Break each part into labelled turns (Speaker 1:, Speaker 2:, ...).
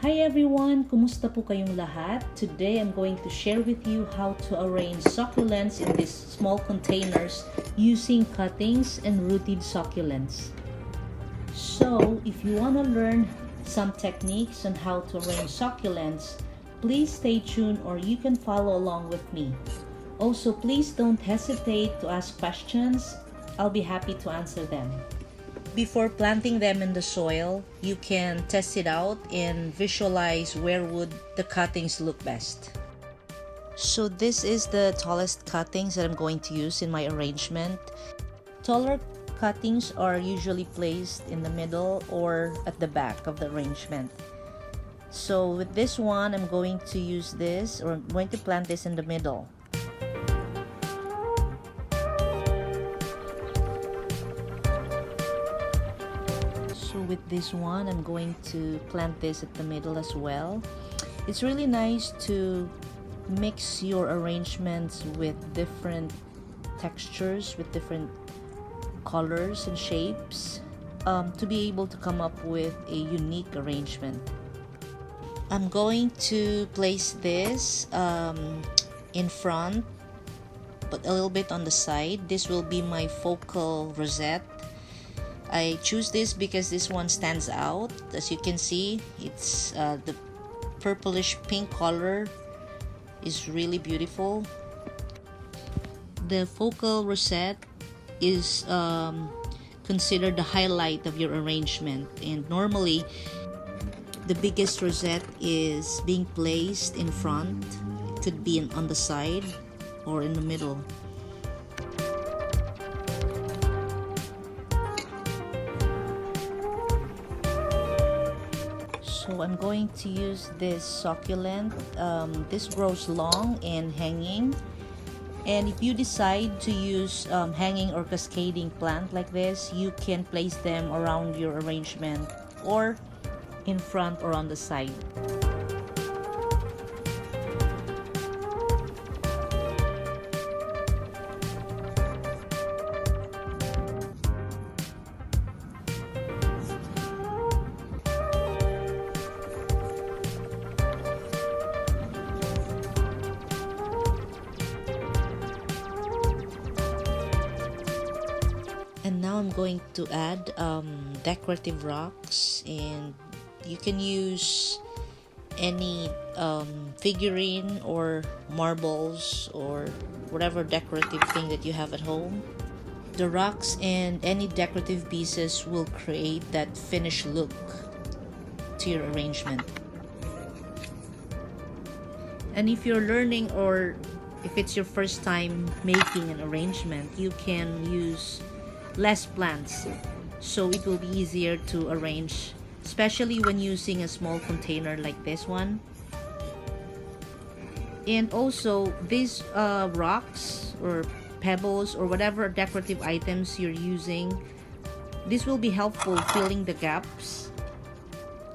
Speaker 1: Hi everyone! Kumusta po kayong lahat? Today I'm going to share with you how to arrange succulents in these small containers using cuttings and rooted succulents. So, if you want to learn some techniques on how to arrange succulents, please stay tuned or you can follow along with me. Also, please don't hesitate to ask questions. I'll be happy to answer them. Before planting them in the soil, you can test it out and visualize where would the cuttings look best. So this is the tallest cuttings that I'm going to use in my arrangement. Taller cuttings are usually placed in the middle or at the back of the arrangement. So with this one, I'm going to use this, or I'm going to plant this in the middle. So with this one, I'm going to plant this at the middle as well. It's really nice to mix your arrangements with different textures, with different colors and shapes, to be able to come up with a unique arrangement. I'm going to place this in front, but a little bit on the side. This will be my focal rosette. I choose this because this one stands out. As you can see, it's the purplish pink color is really beautiful. The focal rosette is considered the highlight of your arrangement, and normally the biggest rosette is being placed in front. It could be on the side or in the middle. So I'm going to use this succulent. This grows long and hanging. And if you decide to use hanging or cascading plant like this, you can place them around your arrangement or in front or on the side. And now I'm going to add decorative rocks, and you can use any figurine or marbles or whatever decorative thing that you have at home. The rocks and any decorative pieces will create that finished look to your arrangement. And if you're learning, or if it's your first time making an arrangement, you can use less plants, so it will be easier to arrange, especially when using a small container like this one. And also these rocks or pebbles or whatever decorative items you're using, this will be helpful filling the gaps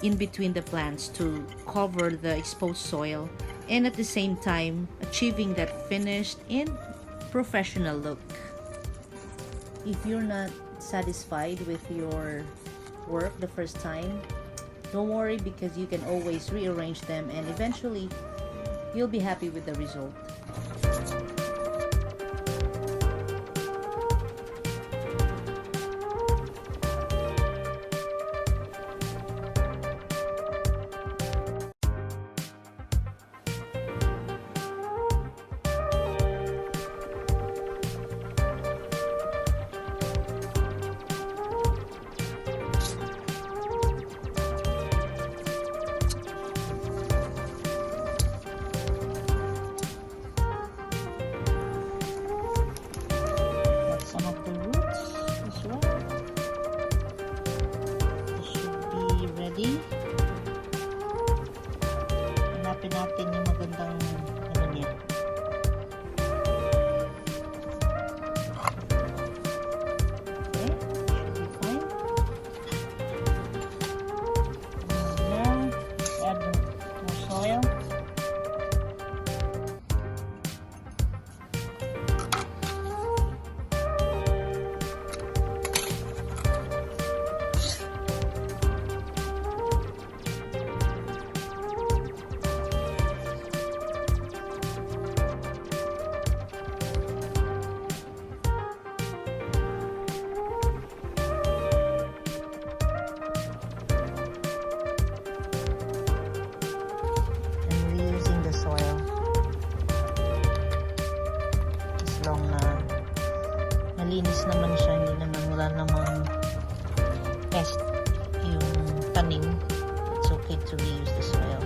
Speaker 1: in between the plants to cover the exposed soil, and at the same time achieving that finished and professional look. If you're not satisfied with your work the first time, don't worry, because you can always rearrange them and eventually you'll be happy with the result. malinis naman siya, hindi naman wala namang pest yung tanim. It's okay to reuse the soil.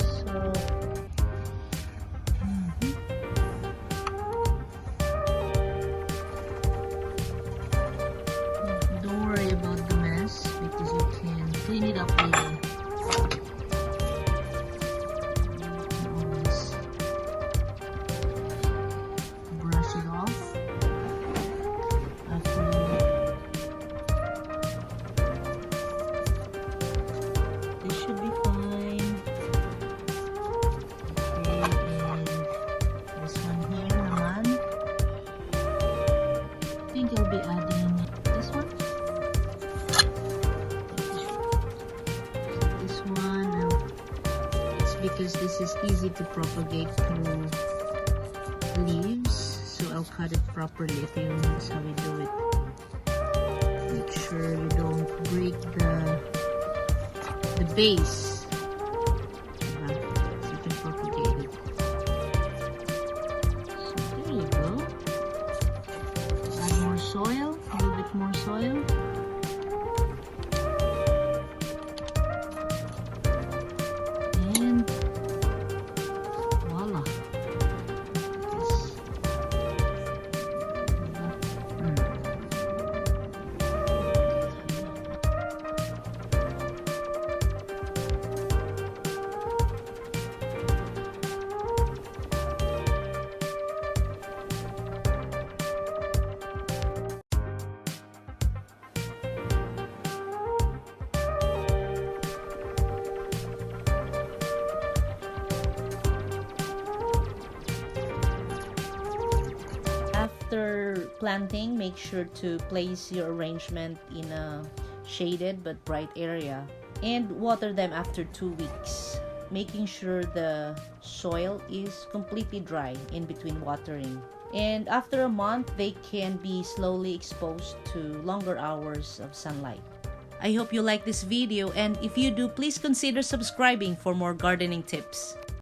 Speaker 1: So, don't worry about the mess because you can clean it up later. Brush it off after this should be fine. Okay, and this one here naman. I think I'll be adding this one. This one, it's because this is easy to propagate through leaves, so I'll cut it properly. Ito yung how we do it. Make sure you don't break the base. So you can propagate it. So there you go. Add more soil, a little bit more soil. And voila. After planting, make sure to place your arrangement in a shaded but bright area and water them after 2 weeks, making sure the soil is completely dry in between watering. And after a month, they can be slowly exposed to longer hours of sunlight. I hope you like this video, and if you do, please consider subscribing for more gardening tips.